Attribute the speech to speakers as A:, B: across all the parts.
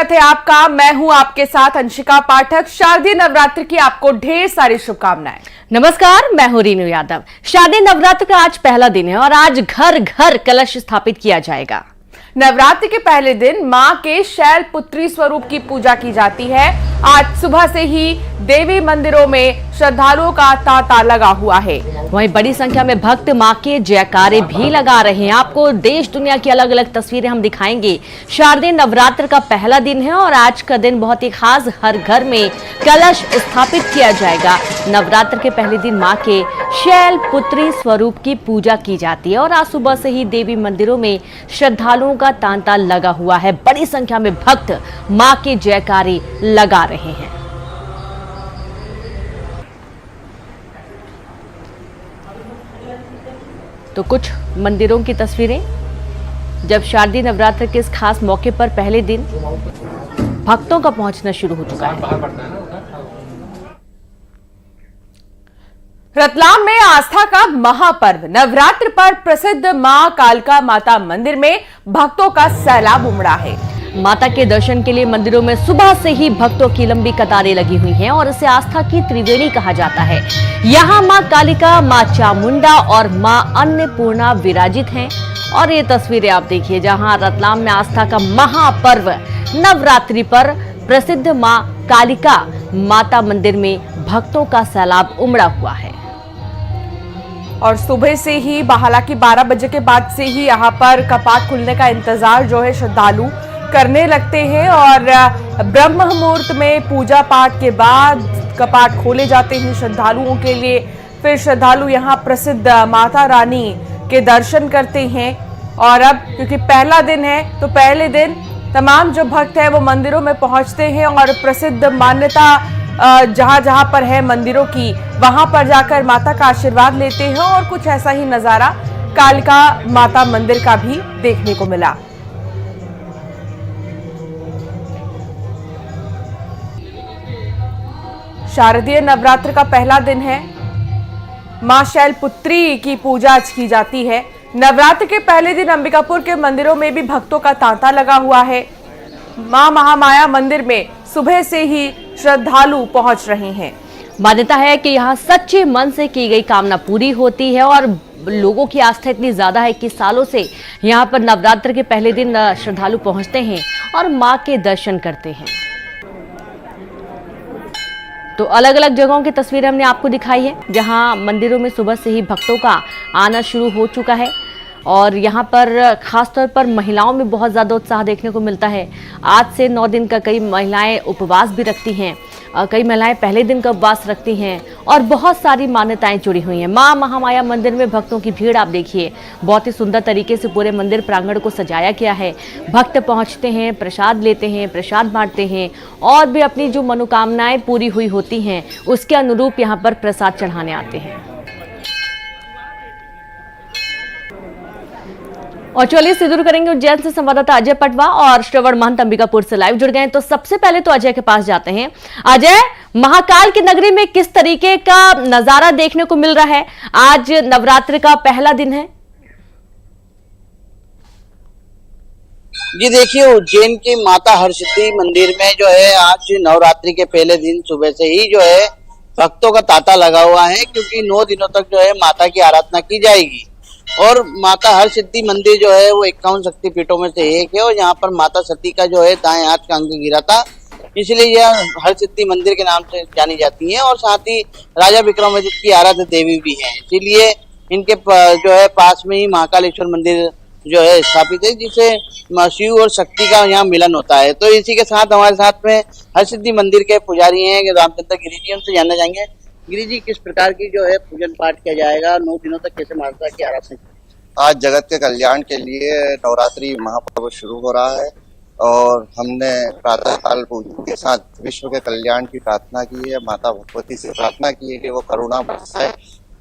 A: स्वागत है आपका। मैं हूं आपके साथ अंशिका पाठक। शारदीय नवरात्र की आपको ढेर सारी शुभकामनाएं।
B: नमस्कार, मैं हूं रीनू यादव। शारदीय नवरात्र का आज पहला दिन है और आज घर घर कलश स्थापित किया जाएगा।
A: नवरात्र के पहले दिन मां के शैलपुत्री स्वरूप की पूजा की जाती है। आज सुबह से ही देवी मंदिरों में श्रद्धालुओं का तांता लगा हुआ है।
B: वहीं बड़ी संख्या में भक्त मां के जयकारे भी लगा रहे हैं। आपको देश दुनिया की अलग अलग तस्वीरें हम दिखाएंगे। शारदीय नवरात्र का पहला दिन है और आज का दिन बहुत ही खास। हर घर में कलश स्थापित किया जाएगा। नवरात्र के पहले दिन मां के शैलपुत्री स्वरूप की पूजा की जाती है और आज सुबह से ही देवी मंदिरों में श्रद्धालुओं का तांता लगा हुआ है। बड़ी संख्या में भक्त मां के जयकारे लगा रहे हैं। तो कुछ मंदिरों की तस्वीरें जब शारदीय नवरात्र के इस खास मौके पर पहले दिन भक्तों का पहुंचना शुरू हो चुका है।
A: रतलाम में आस्था का महापर्व नवरात्र पर प्रसिद्ध मां कालका माता मंदिर में भक्तों का सैलाब उमड़ा है।
B: माता के दर्शन के लिए मंदिरों में सुबह से ही भक्तों की लंबी कतारें लगी हुई हैं और इसे आस्था की त्रिवेणी कहा जाता है। यहाँ मां कालिका, मां चामुंडा और मां अन्नपूर्णा विराजित हैं। और ये तस्वीरें आप देखिए जहां रतलाम में आस्था का महापर्व नवरात्रि पर प्रसिद्ध मां कालिका माता मंदिर में भक्तों का सैलाब उमड़ा हुआ है।
A: और सुबह से ही हालांकि 12 बजे के बाद से ही यहाँ पर कपाट खुलने का इंतजार जो है श्रद्धालु करने लगते हैं और ब्रह्म मुहूर्त में पूजा पाठ के बाद कपाट खोले जाते हैं श्रद्धालुओं के लिए। फिर श्रद्धालु यहाँ प्रसिद्ध माता रानी के दर्शन करते हैं। और अब क्योंकि पहला दिन है तो पहले दिन तमाम जो भक्त हैं वो मंदिरों में पहुंचते हैं और प्रसिद्ध मान्यता जहां जहां पर है मंदिरों की वहां पर जाकर माता का आशीर्वाद लेते हैं। और कुछ ऐसा ही नजारा कालिका माता मंदिर का भी देखने को मिला। शारदीय नवरात्र का पहला दिन है। मां शैलपुत्री की पूजा आज की जाती है। नवरात्र के पहले दिन अंबिकापुर के मंदिरों में भी भक्तों का तांता लगा हुआ है। मां महामाया मंदिर में सुबह से ही श्रद्धालु पहुंच रहे हैं।
B: मान्यता है कि यहाँ सच्चे मन से की गई कामना पूरी होती है और लोगों की आस्था इतनी ज्यादा है कि सालों से यहाँ पर नवरात्र के पहले दिन श्रद्धालु पहुंचते हैं और मां के दर्शन करते हैं। तो अलग अलग जगहों की तस्वीरें हमने आपको दिखाई है जहां मंदिरों में सुबह से ही भक्तों का आना शुरू हो चुका है। और यहाँ पर खासतौर पर महिलाओं में बहुत ज़्यादा उत्साह देखने को मिलता है। आज से 9 दिन का कई महिलाएं उपवास भी रखती हैं, कई महिलाएं पहले दिन का उपवास रखती हैं और बहुत सारी मान्यताएं जुड़ी हुई हैं। मां महामाया मंदिर में भक्तों की भीड़ आप देखिए। बहुत ही सुंदर तरीके से पूरे मंदिर प्रांगण को सजाया गया है। भक्त पहुँचते हैं, प्रसाद लेते हैं, प्रसाद बांटते हैं और भी अपनी जो मनोकामनाएं पूरी हुई होती हैं उसके अनुरूप यहाँ पर प्रसाद चढ़ाने आते हैं। और चलिए सिद्धूर करेंगे उज्जैन से संवाददाता अजय पटवा और श्रवण महंत अंबिकापुर से लाइव जुड़ गए हैं। तो सबसे पहले तो अजय के पास जाते हैं। अजय, महाकाल की नगरी में किस तरीके का नजारा देखने को मिल रहा है? आज नवरात्र का पहला दिन है।
C: जी देखिए, उज्जैन की माता हरसिद्धि मंदिर में जो है आज नवरात्रि के पहले दिन सुबह से ही जो है भक्तों का तांता लगा हुआ है, क्योंकि 9 दिनों तक जो है माता की आराधना की जाएगी। और माता हरसिद्धि मंदिर जो है वो 51 शक्तिपीठों में से एक है और यहाँ पर माता सती का जो है दाएं हाथ का अंग गिरा था, इसलिए यह हरसिद्धि मंदिर के नाम से जानी जाती है। और साथ ही राजा विक्रमादित्य की आराध्य देवी भी हैं, इसीलिए इनके जो है पास में ही महाकालेश्वर मंदिर जो है स्थापित है, जिसे शिव और शक्ति का यहाँ मिलन होता है। तो इसी के साथ हमारे साथ में हरसिद्धि मंदिर के पुजारी हैं रामचंद्र गिरी जी, उनसे जानना चाहेंगे। गिरी जी, किस प्रकार की जो है पूजन पाठ किया जाएगा? 9 दिनों तक कैसे माता की आराधना?
D: आज जगत के कल्याण के लिए नवरात्रि महापर्व शुरू हो रहा है और हमने प्रातः काल पूजन के साथ विश्व के कल्याण की प्रार्थना की है। माता भगवती से प्रार्थना की है कि वो करुणा बरसाए,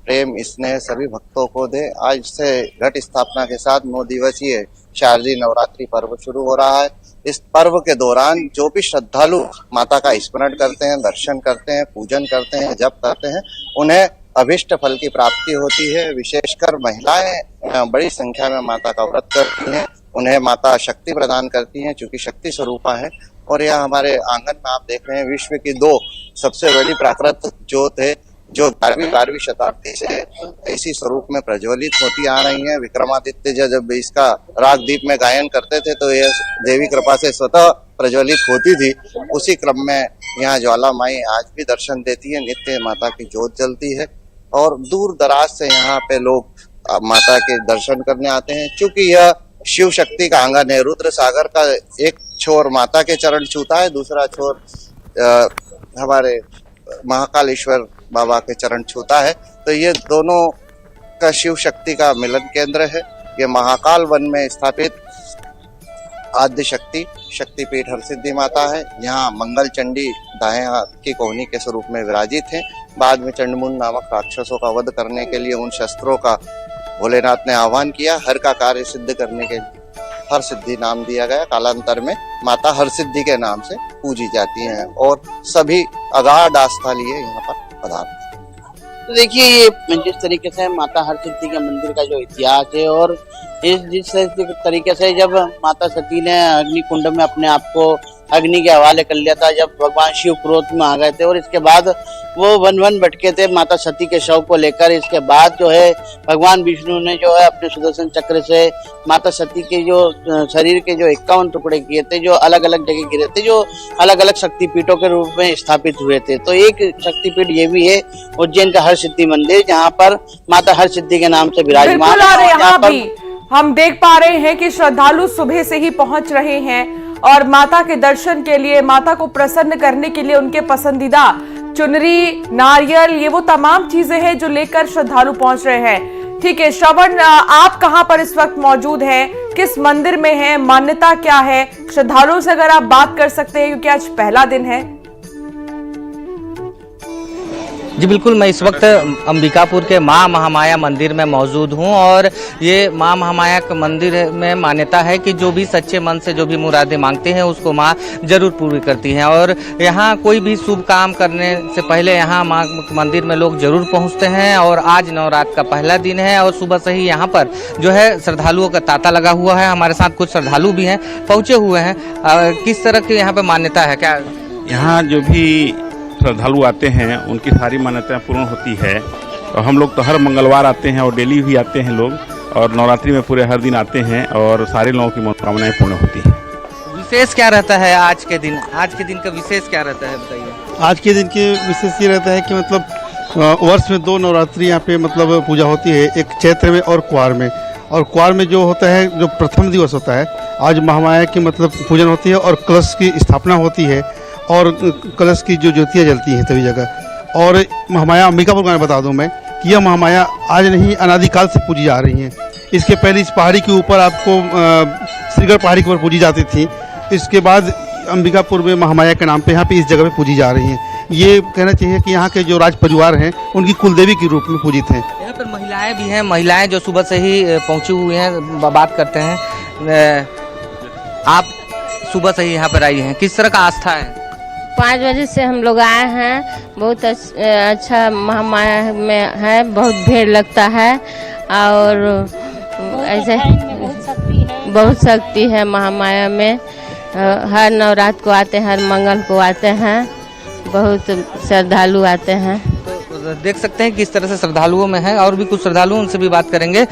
D: प्रेम स्नेह सभी भक्तों को दे। आज से घट स्थापना के साथ 9 दिवसीय शारदीय नवरात्रि पर्व शुरू हो रहा है। इस पर्व के दौरान जो भी श्रद्धालु माता का स्मरण करते हैं, दर्शन करते हैं, पूजन करते हैं, जप करते हैं, उन्हें अभिष्ट फल की प्राप्ति होती है। विशेषकर महिलाएं बड़ी संख्या में माता का व्रत करती हैं, उन्हें माता शक्ति प्रदान करती हैं, चूंकि शक्ति स्वरूपा है और यहाँ हमारे आंगन में आप देख रहे हैं विश्व की 2 सबसे बड़ी प्राकृतिक ज्योत है जो 12वीं शताब्दी से इसी स्वरूप में प्रज्वलित होती आ रही है। विक्रमादित्य जब इसका रागदीप में गायन करते थे तो यह देवी कृपा से स्वतः प्रज्वलित होती थी। उसी क्रम में यहाँ ज्वाला माई आज भी दर्शन देती है, नित्य माता की ज्योत जलती है और दूर दराज से यहाँ पे लोग माता के दर्शन करने आते हैं। चूंकि यह शिव शक्ति का आंगन है, रुद्र सागर का एक छोर माता के चरण छूता है, दूसरा छोर हमारे महाकालेश्वर बाबा के चरण छूता है। तो ये दोनों का शिव शक्ति का मिलन केंद्र है। ये महाकाल वन में स्थापित आद्य शक्ति शक्तिपीठ हरसिद्धि माता है। यहाँ मंगल चंडी दाएं हाथ की कोहनी के स्वरूप में विराजित है। बाद में चंडमुंड नामक राक्षसों का वध करने के लिए उन शस्त्रों का भोलेनाथ ने आह्वान किया। हर का कार्य सिद्ध करने के लिए हरसिद्धि नाम दिया गया। कालांतर में माता हरसिद्धि के नाम से पूजी जाती हैं और सभी अगाध आस्था लिए यहाँ पर पधारते हैं।
C: तो देखिए ये जिस तरीके से माता हरसिद्धि के मंदिर का जो इतिहास है और जिस तरीके से जब माता सती ने अग्निकुंड में अपने आप को अग्नि के हवाले कर लिया था, जब भगवान शिव क्रोध में आ गए थे और इसके बाद वो वन वन भटके थे माता सती के शव को लेकर। इसके बाद जो है भगवान विष्णु ने जो है अपने सुदर्शन चक्र से माता सती के जो शरीर के जो 51 टुकड़े किए थे, जो अलग अलग जगह गिरे थे, जो अलग अलग शक्तिपीठों के रूप में स्थापित हुए थे। तो एक शक्तिपीठ ये भी है उज्जैन का हरसिद्धि मंदिर, जहाँ पर माता हरसिद्धि के नाम से विराजमान है।
A: हम देख पा रहे हैं कि श्रद्धालु सुबह से ही पहुंच रहे हैं और माता के दर्शन के लिए, माता को प्रसन्न करने के लिए उनके पसंदीदा चुनरी, नारियल, ये वो तमाम चीजें हैं जो लेकर श्रद्धालु पहुंच रहे हैं। ठीक है श्रवण, आप कहां पर इस वक्त मौजूद हैं, किस मंदिर में हैं, मान्यता क्या है, श्रद्धालुओं से अगर आप बात कर सकते हैं क्योंकि आज पहला दिन है।
E: जी बिल्कुल, मैं इस वक्त अंबिकापुर के माँ महामाया मंदिर में मौजूद हूँ और ये माँ महामाया के मंदिर में मान्यता है कि जो भी सच्चे मन से जो भी मुरादें मांगते हैं उसको माँ जरूर पूरी करती हैं। और यहाँ कोई भी शुभ काम करने से पहले यहाँ माँ मंदिर में लोग जरूर पहुँचते हैं। और आज नवरात्र का पहला दिन है और सुबह से ही यहाँ पर जो है श्रद्धालुओं का तांता लगा हुआ है। हमारे साथ कुछ श्रद्धालु भी हैं, पहुँचे हुए हैं। किस तरह की यहाँ पर मान्यता है, क्या
F: यहाँ जो भी श्रद्धालु आते हैं उनकी सारी मान्यताएं पूर्ण होती है। और हम लोग तो हर मंगलवार आते हैं और डेली भी आते हैं लोग, और नवरात्रि में पूरे हर दिन आते हैं और सारे लोगों की मनोकामनाएं पूर्ण होती हैं।
E: विशेष क्या रहता है आज के दिन? आज के दिन का विशेष क्या रहता है बताइए।
G: आज के दिन के विशेष ये रहता है कि मतलब वर्ष में 2 नवरात्रि यहाँ पे मतलब पूजा होती है, एक चैत्र में और क्वार में। और क्वार में जो होता है, जो प्रथम दिवस होता है, आज महामाया की मतलब पूजन होती है और कलश की स्थापना होती है और कलश की जो ज्योतियाँ जलती हैं सभी जगह। और महामाया अंबिकापुर में बता दूं मैं कि यह महामाया आज नहीं अनादिकाल से पूजी जा रही हैं। इसके पहले इस पहाड़ी के ऊपर आपको श्रीगढ़ पहाड़ी के ऊपर पूजी जाती थी। इसके बाद अंबिकापुर में महामाया के नाम पे यहाँ पे इस जगह पे पूजी जा रही हैं। ये कहना चाहिए कि यहाँ के जो राज परिवार हैं उनकी कुलदेवी के रूप में पूजित हैं।
E: यहाँ पर महिलाएं भी हैं, महिलाएं जो सुबह से ही पहुँची हुई हैं, बात करते हैं। आप सुबह से ही यहाँ पर आई हैं, किस तरह का आस्था है?
H: 5 बजे से हम लोग आए हैं। बहुत अच्छा महामाया में है, बहुत भीड़ लगता है और ऐसे बहुत शक्ति है महामाया में। हर नवरात्र को आते हैं, हर मंगल को आते हैं, बहुत श्रद्धालु आते हैं।
E: तो देख सकते हैं किस तरह से श्रद्धालुओं में है। और भी कुछ श्रद्धालु, उनसे भी बात करेंगे।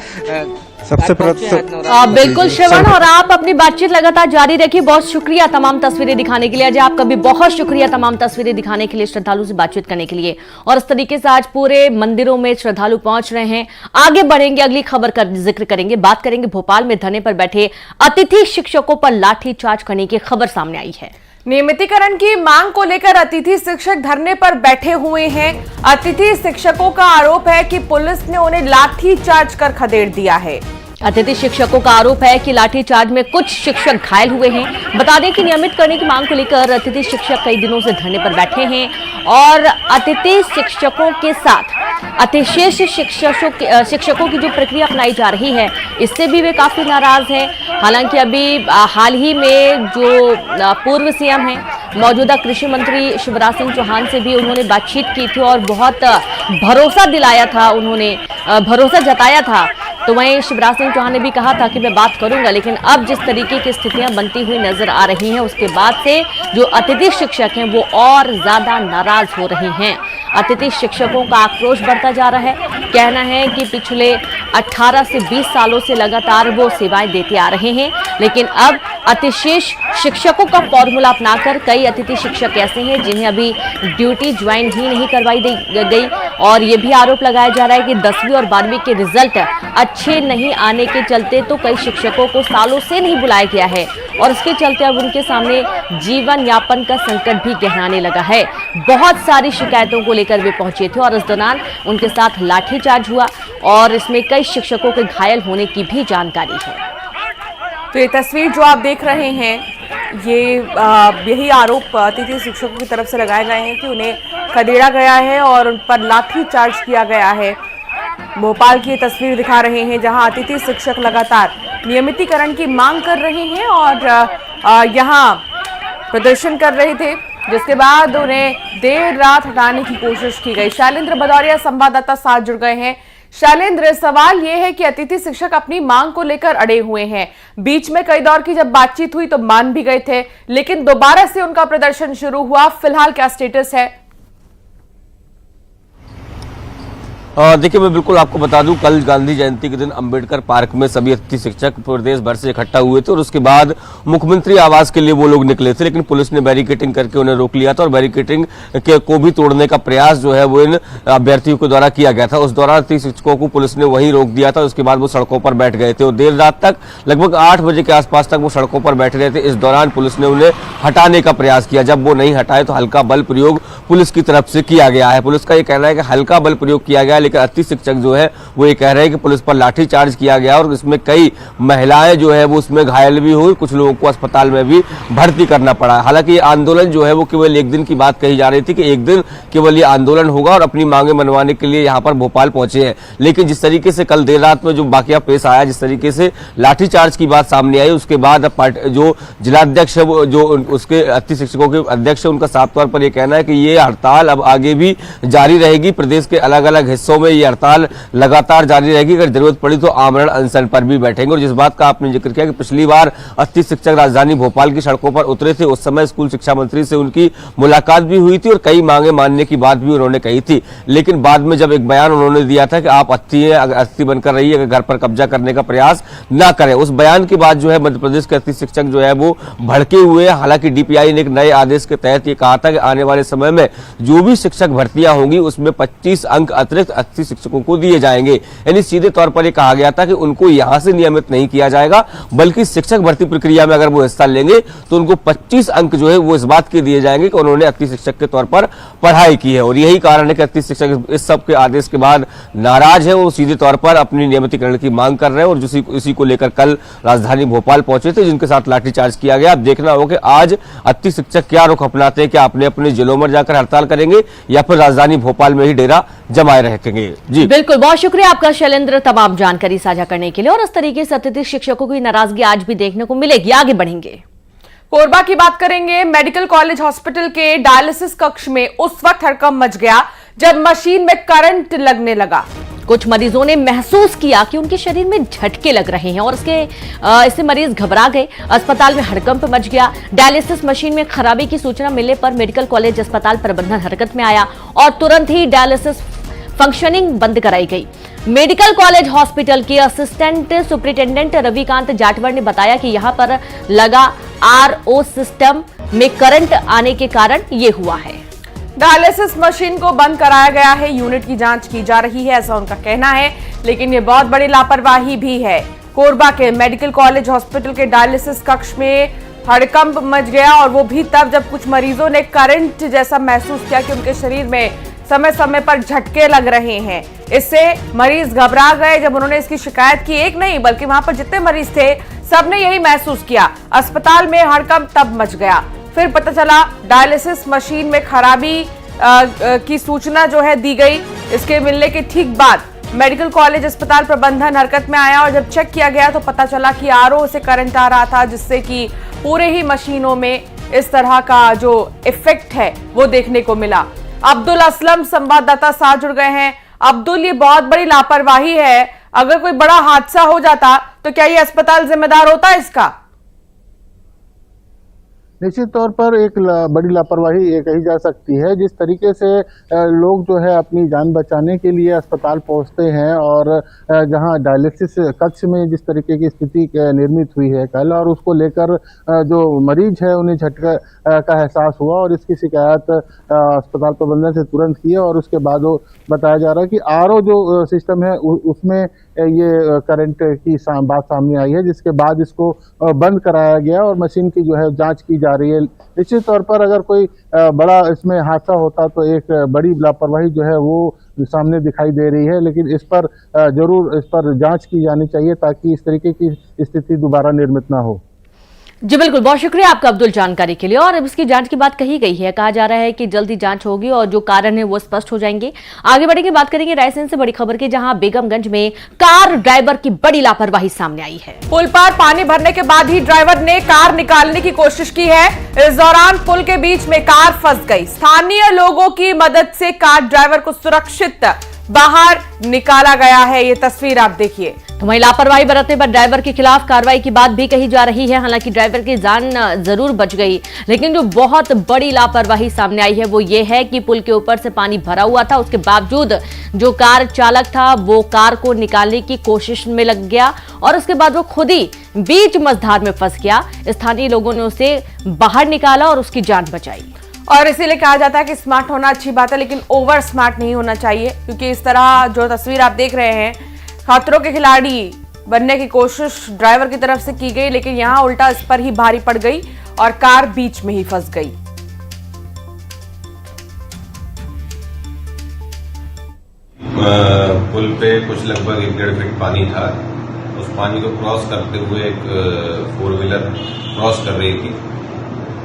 G: सबसे
B: बिल्कुल श्रवण, और आप अपनी बातचीत लगातार जारी रखिए। बहुत शुक्रिया तमाम तस्वीरें दिखाने के लिए। अजय, आपका भी बहुत शुक्रिया तमाम तस्वीरें दिखाने के लिए, श्रद्धालु से बातचीत करने के लिए। और इस तरीके से आज पूरे मंदिरों में श्रद्धालु पहुंच रहे हैं। आगे बढ़ेंगे, अगली खबर का जिक्र करेंगे, बात करेंगे भोपाल में धरने पर बैठे अतिथि शिक्षकों पर लाठीचार्ज करने की खबर सामने आई है।
A: नियमितीकरण की मांग को लेकर अतिथि शिक्षक धरने पर बैठे हुए हैं। अतिथि शिक्षकों का आरोप है कि पुलिस ने उन्हें लाठीचार्ज कर खदेड़ दिया है।
B: अतिथि शिक्षकों का आरोप है कि लाठीचार्ज में कुछ शिक्षक घायल हुए हैं। बता दें कि नियमित करने की मांग को लेकर अतिथि शिक्षक कई दिनों से धरने पर बैठे हैं और अतिथि शिक्षकों के साथ अतिशेष शिक्षकों की जो प्रक्रिया अपनाई जा रही है, इससे भी वे काफी नाराज हैं। हालांकि अभी हाल ही में जो पूर्व सीएम हैं, मौजूदा कृषि मंत्री शिवराज सिंह चौहान से भी उन्होंने बातचीत की थी और बहुत भरोसा दिलाया था, उन्होंने भरोसा जताया था तो वहीं शिवराज सिंह चौहान ने भी कहा था कि मैं बात करूंगा, लेकिन अब जिस तरीके की स्थितियां बनती हुई नजर आ रही हैं उसके बाद से जो अतिथि शिक्षक हैं वो और ज्यादा नाराज हो रहे हैं। अतिथि शिक्षकों का आक्रोश बढ़ता जा रहा है। कहना है कि पिछले 18 से 20 सालों से लगातार वो सेवाएं देते आ रहे हैं, लेकिन अब अतिशेष शिक्षकों का फॉर्मूला अपनाकर कई अतिथि शिक्षक ऐसे हैं जिन्हें अभी ड्यूटी ज्वाइन ही नहीं करवाई गई। और ये भी आरोप लगाया जा रहा है कि 10वीं और 12वीं के रिजल्ट अच्छे नहीं आने के चलते तो कई शिक्षकों को सालों से नहीं बुलाया गया है और इसके चलते अब उनके सामने जीवन यापन का संकट भी गहराने लगा है। बहुत सारी शिकायतों को लेकर वे पहुंचे थे और इस दौरान उनके साथ लाठीचार्ज हुआ और इसमें कई शिक्षकों के घायल होने की भी जानकारी है।
A: तो ये तस्वीर जो आप देख रहे हैं यही आरोप अतिथि शिक्षकों की तरफ से लगाए गए हैं कि उन्हें खदेड़ा गया है और उन पर लाठी चार्ज किया गया है। भोपाल की ये तस्वीर दिखा रहे हैं जहां अतिथि शिक्षक लगातार नियमितीकरण की मांग कर रहे हैं और यहां प्रदर्शन कर रहे थे, जिसके बाद उन्हें देर रात हटाने की कोशिश की गई। शैलेंद्र भदौरिया संवाददाता साथ जुड़ गए हैं। शैलेंद्र, सवाल यह है कि अतिथि शिक्षक अपनी मांग को लेकर अड़े हुए हैं। बीच में कई दौर की जब बातचीत हुई तो मान भी गए थे, लेकिन दोबारा से उनका प्रदर्शन शुरू हुआ। फिलहाल क्या स्टेटस है?
I: देखिए, मैं बिल्कुल आपको बता दूं, कल गांधी जयंती के दिन अंबेडकर पार्क में सभी अतिथि शिक्षक प्रदेश भर से इकट्ठा हुए थे और उसके बाद मुख्यमंत्री आवास के लिए वो लोग निकले थे, लेकिन पुलिस ने बैरिकेटिंग करके उन्हें रोक लिया था और बैरिकेटिंग को भी तोड़ने का प्रयास जो है वो इन अभ्यर्थियों के द्वारा किया गया था। उस दौरान अतिथि शिक्षकों को पुलिस ने वहीं रोक दिया था। उसके बाद वो सड़कों पर बैठ गए थे और देर रात तक, लगभग 8 बजे के आसपास तक वो सड़कों पर बैठे रहे थे। इस दौरान पुलिस ने उन्हें हटाने का प्रयास किया। जब वो नहीं हटाए तो हल्का बल प्रयोग पुलिस की तरफ से किया गया है। पुलिस का ये कहना है कि हल्का बल प्रयोग किया गया, लेकिन अतिथि शिक्षक जो है वो ये कह रहे हैं कि पुलिस पर लाठीचार्ज किया गया और इसमें कई महिलाएं जो है वो उसमें घायल भी हुई, कुछ लोगों को अस्पताल में भी भर्ती करना पड़ा। हालांकि ये आंदोलन जो है वो केवल एक दिन की बात कही जा रही थी कि एक दिन केवल ये आंदोलन होगा और अपनी मांगे मनवाने के लिए यहाँ पर भोपाल पहुंचे हैं, लेकिन जिस तरीके से कल देर रात में जो वाकया पेश आया, जिस तरीके से लाठीचार्ज की बात सामने आई, उसके बाद जो जिलाध्यक्ष है वो जो उसके अतिथि शिक्षकों के अध्यक्ष है, उनका साफ तौर पर यह कहना है कि ये हड़ताल अब आगे भी जारी रहेगी। प्रदेश के अलग अलग हिस्सों में ये हड़ताल लगातार जारी रहेगी। अगर जरूरत पड़ी तो आमरण अनशन पर भी बैठेंगे। और जिस बात का आपने जिक्र किया कि पिछली बार अतिथि शिक्षक राजधानी भोपाल की सड़कों पर उतरे थे, उस समय स्कूल शिक्षा मंत्री से उनकी मुलाकात भी हुई थी और कई मांगे मानने की बात भी उन्होंने कही थी, लेकिन बाद में जब एक बयान उन्होंने दिया था कि आप अतिथि बनकर रहिए, अगर घर पर कब्जा करने का प्रयास न करें, उस बयान के बाद जो है मध्य प्रदेश के अतिथि शिक्षक जो है वो भड़के हुए। हालांकि डीपीआई ने एक नए आदेश के तहत ये कहा था कि आने वाले समय में जो भी शिक्षक भर्तियां होंगी उसमें 25 अंक अतिरिक्त अतिथि शिक्षकों को दिए जाएंगे। यानी सीधे तौर पर यह कहा गया था कि उनको यहां से नियमित नहीं किया जाएगा, बल्कि शिक्षक भर्ती प्रक्रिया में अगर वो हिस्सा लेंगे तो उनको 25 अंक जो है वो इस बात के दिए जाएंगे कि उन्होंने अतिथि शिक्षक के तौर पर पढ़ाई की है। और यही कारण है कि अतिथि शिक्षक इस सब के आदेश के बाद नाराज है। वो सीधे तौर पर अपनी नियमितीकरण की मांग कर रहे हैं और इसी को लेकर कल राजधानी भोपाल पहुंचे थे, जिनके साथ लाठीचार्ज किया गया। अब देखना होगा कि आज अतिथि शिक्षक क्या रुख अपनाते हैं, क्या अपने अपने जिलों में जाकर हड़ताल करेंगे या फिर राजधानी भोपाल में ही डेरा जमाए रहेंगे। जी
B: बिल्कुल, बहुत शुक्रिया आपका शैलेंद्र तमाम जानकारी साझा करने के लिए। और इस तरीके से अतिथि शिक्षकों की नाराजगी आज भी देखने को मिलेगी। आगे बढ़ेंगे,
A: कोरबा की बात करेंगे। मेडिकल कॉलेज हॉस्पिटल के डायलिसिस कक्ष में उस वक्त हड़कंप मच गया जब मशीन में करंट लगने लगा।
B: कुछ मरीजों ने महसूस किया कि उनके शरीर में झटके लग रहे हैं और इससे मरीज घबरा गए। अस्पताल में हड़कंप मच गया। डायलिसिस मशीन में खराबी की सूचना मिलने पर मेडिकल कॉलेज अस्पताल प्रबंधन हरकत में आया और तुरंत ही डायलिसिस फंक्शनिंग बंद कराई गई। मेडिकल कॉलेज हॉस्पिटल के असिस्टेंट सुपरिटेंडेंट रविकांत जाटवर ने बताया कि यहां पर लगा आरओ सिस्टम में करंट आने के कारण यह हुआ है।
A: डायलिसिस मशीन को बंद कराया गया है, यूनिट की जांच की जा रही है, ऐसा उनका कहना है, लेकिन ये बहुत बड़ी लापरवाही भी है। कोरबा के मेडिकल कॉलेज हॉस्पिटल के डायलिसिस कक्ष में हड़कंप मच गया और वो भी तब जब कुछ मरीजों ने करंट जैसा महसूस किया कि उनके शरीर में समय समय पर झटके लग रहे हैं। इससे मरीज घबरा गए। जब उन्होंने इसकी शिकायत की, एक नहीं बल्कि वहां पर जितने मरीज थे सबने यही महसूस किया। अस्पताल में हड़कंप तब मच गया। फिर पता चला डायलिसिस मशीन में खराबी की सूचना जो है दी गई। इसके मिलने के ठीक बाद मेडिकल कॉलेज अस्पताल प्रबंधन हरकत में आया और जब चेक किया गया तो पता चला कि आरओ से करंट आ रहा था, जिससे कि पूरे ही मशीनों में इस तरह का जो इफेक्ट है वो देखने को मिला। अब्दुल असलम संवाददाता साथ जुड़ गए हैं। अब्दुल, ये बहुत बड़ी लापरवाही है। अगर कोई बड़ा हादसा हो जाता तो क्या ये अस्पताल जिम्मेदार होता है इसका?
G: निश्चित तौर पर एक बड़ी लापरवाही ये कही जा सकती है। जिस तरीके से लोग जो है अपनी जान बचाने के लिए अस्पताल पहुंचते हैं और जहां डायलिसिस कक्ष में जिस तरीके की स्थिति निर्मित हुई है कल, और उसको लेकर जो मरीज है उन्हें झटका का एहसास हुआ और इसकी शिकायत अस्पताल प्रबंधन से तुरंत की और उसके बाद वो बताया जा रहा है कि आरओ जो सिस्टम है उसमें ये करंट की बात सामने आई है, जिसके बाद इसको बंद कराया गया और मशीन की जो है जांच की जा रही है। निश्चित तौर पर अगर कोई बड़ा इसमें हादसा होता तो एक बड़ी लापरवाही जो है वो सामने दिखाई दे रही है, लेकिन इस पर जरूर इस पर जांच की जानी चाहिए ताकि इस तरीके की स्थिति दोबारा निर्मित ना हो।
B: जी बिल्कुल, बहुत शुक्रिया आपका अब्दुल जानकारी के लिए। और अब इसकी जांच की बात कही गई है, कहा जा रहा है कि जल्दी जांच होगी और जो कारण है वो स्पष्ट हो जाएंगे। आगे बढ़ेंगे, बात करेंगे रायसेन से बड़ी खबर की, जहां बेगमगंज में कार ड्राइवर की बड़ी लापरवाही सामने आई है।
A: पुल पर पानी भरने के बाद ही ड्राइवर ने कार निकालने की कोशिश की है। इस दौरान पुल के बीच में कार फंस गई। स्थानीय लोगों की मदद से कार ड्राइवर को सुरक्षित बाहर निकाला गया है। ये तस्वीर आप देखिए।
B: तो वहीं लापरवाही बरतने पर ड्राइवर के खिलाफ कार्रवाई की बात भी कही जा रही है। हालांकि ड्राइवर की जान जरूर बच गई, लेकिन जो बहुत बड़ी लापरवाही सामने आई है वो ये है कि पुल के ऊपर से पानी भरा हुआ था, उसके बावजूद जो कार चालक था वो कार को निकालने की कोशिश में लग गया और उसके बाद वो खुद ही बीच मझधार में फंस गया। स्थानीय लोगों ने उसे बाहर निकाला और उसकी जान बचाई।
A: और इसीलिए कहा जाता है कि स्मार्ट होना अच्छी बात है, लेकिन ओवर स्मार्ट नहीं होना चाहिए, क्योंकि इस तरह जो तस्वीर आप देख रहे हैं, खतरों के खिलाड़ी बनने की कोशिश ड्राइवर की तरफ से की गई, लेकिन यहां उल्टा इस पर ही भारी पड़ गई और कार बीच में ही फंस गई।
J: पुल पे कुछ लगभग 1.5 फीट पानी था। उस पानी को क्रॉस करते हुए एक 4 व्हीलर क्रॉस कर रही थी,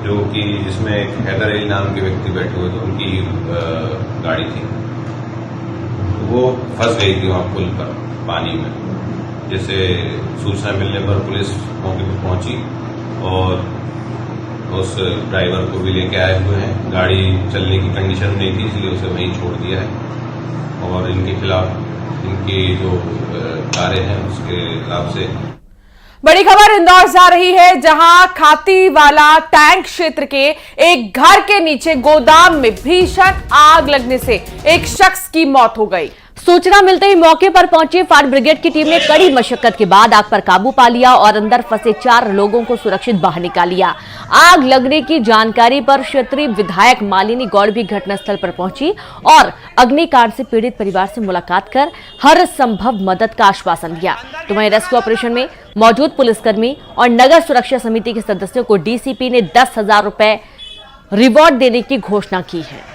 J: जो कि जिसमें एक हैदर अली नाम के व्यक्ति बैठे हुए थे, उनकी गाड़ी थी। वो फंस गई थी वहां पुल पर पानी में। जैसे सूचना मिलने पर पुलिस मौके पर पहुंची और उस ड्राइवर को भी लेके आए हुए हैं। गाड़ी चलने की कंडीशन नहीं थी, इसलिए उसे वहीं छोड़ दिया है और इनके खिलाफ इनकी जो कार्य हैं उसके हिसाब से।
A: बड़ी खबर इंदौर से आ रही है, जहां खातीवाला टैंक क्षेत्र के एक घर के नीचे गोदाम में भीषण आग लगने से एक शख्स की मौत हो गई।
B: सूचना मिलते ही मौके पर पहुंची फायर ब्रिगेड की टीम ने कड़ी मशक्कत के बाद आग पर काबू पा लिया और अंदर फंसे 4 लोगों को सुरक्षित बाहर निकाल लिया। आग लगने की जानकारी पर क्षेत्रीय विधायक मालिनी गौड़ भी घटनास्थल पर पहुंची और अग्निकांड से पीड़ित परिवार से मुलाकात कर हर संभव मदद का आश्वासन दिया। तो वहीं रेस्क्यू ऑपरेशन में मौजूद पुलिसकर्मी और नगर सुरक्षा समिति के सदस्यों को डीसीपी ने 10,000 रुपए रिवॉर्ड देने की घोषणा की है।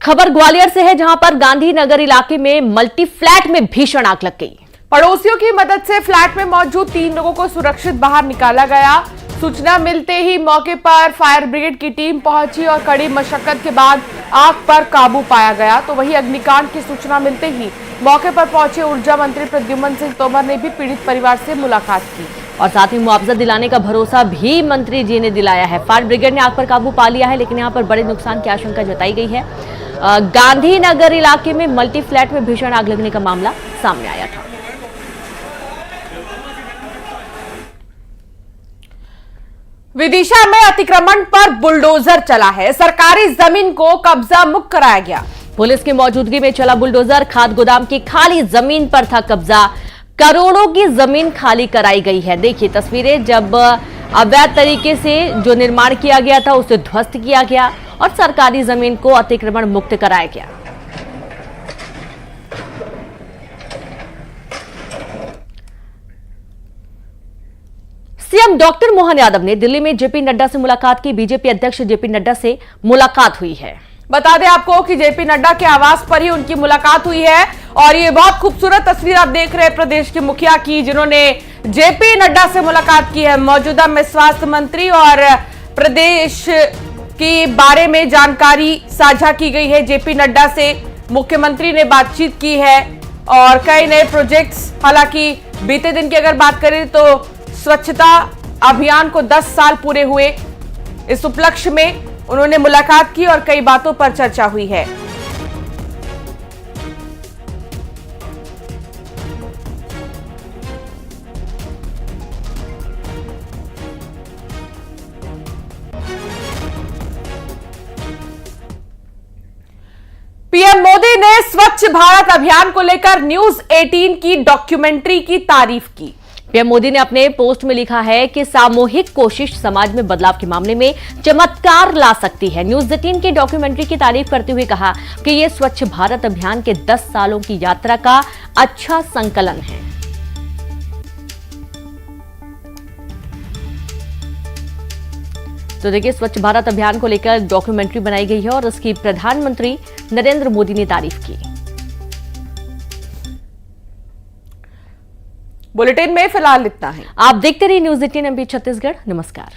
B: खबर ग्वालियर से है, जहां पर गांधीनगर इलाके में मल्टी फ्लैट में भीषण आग लग गई।
A: पड़ोसियों की मदद से फ्लैट में मौजूद 3 लोगों को सुरक्षित बाहर निकाला गया। सूचना मिलते ही मौके पर फायर ब्रिगेड की टीम पहुंची और कड़ी मशक्कत के बाद आग पर काबू पाया गया। तो वहीं अग्निकांड की सूचना मिलते ही मौके पर पहुंचे ऊर्जा मंत्री प्रद्युम्न सिंह तोमर ने भी पीड़ित परिवार से मुलाकात की
B: और साथ ही मुआवजा दिलाने का भरोसा भी मंत्री जी ने दिलाया है। फायर ब्रिगेड ने आग पर काबू पा लिया है, लेकिन यहां पर बड़े नुकसान की आशंका जताई गई है। गांधीनगर इलाके में मल्टी फ्लैट में भीषण आग लगने का मामला सामने आया था।
A: विदिशा में अतिक्रमण पर बुलडोजर चला है। सरकारी जमीन को कब्जा मुक्त कराया गया।
B: पुलिस की मौजूदगी में चला बुलडोजर। खाद गोदाम की खाली जमीन पर था कब्जा। करोड़ों की जमीन खाली कराई गई है। देखिए तस्वीरें, जब अवैध तरीके से जो निर्माण किया गया था उसे ध्वस्त किया गया और सरकारी जमीन को अतिक्रमण मुक्त कराया गया। सीएम डॉक्टर मोहन यादव ने दिल्ली में जेपी नड्डा से मुलाकात की। बीजेपी अध्यक्ष जेपी नड्डा से मुलाकात हुई है।
A: बता दें आपको कि जेपी नड्डा के आवास पर ही उनकी मुलाकात हुई है और ये बहुत खूबसूरत तस्वीर आप देख रहे हैं प्रदेश के मुखिया की, जिन्होंने जेपी नड्डा से मुलाकात की है। मौजूदा में स्वास्थ्य मंत्री और प्रदेश के बारे में जानकारी साझा की गई है। जेपी नड्डा से मुख्यमंत्री ने बातचीत की है और कई नए प्रोजेक्ट्स, हालांकि बीते दिन की अगर बात करें तो स्वच्छता अभियान को 10 साल पूरे हुए। इस उपलक्ष्य में उन्होंने मुलाकात की और कई बातों पर चर्चा हुई है। पीएम मोदी ने स्वच्छ भारत अभियान को लेकर न्यूज 18 की डॉक्यूमेंट्री की तारीफ की।
B: पीएम मोदी ने अपने पोस्ट में लिखा है कि सामूहिक कोशिश समाज में बदलाव के मामले में चमत्कार ला सकती है। न्यूज 18 की डॉक्यूमेंट्री की तारीफ करते हुए कहा कि यह स्वच्छ भारत अभियान के 10 सालों की यात्रा का अच्छा संकलन है। तो देखिए, स्वच्छ भारत अभियान को लेकर डॉक्यूमेंट्री बनाई गई है और इसकी प्रधानमंत्री नरेंद्र मोदी ने तारीफ की।
A: बुलेटिन में फिलहाल इतना है।
B: आप देखते रहिए न्यूज 18 एमपी छत्तीसगढ़। नमस्कार।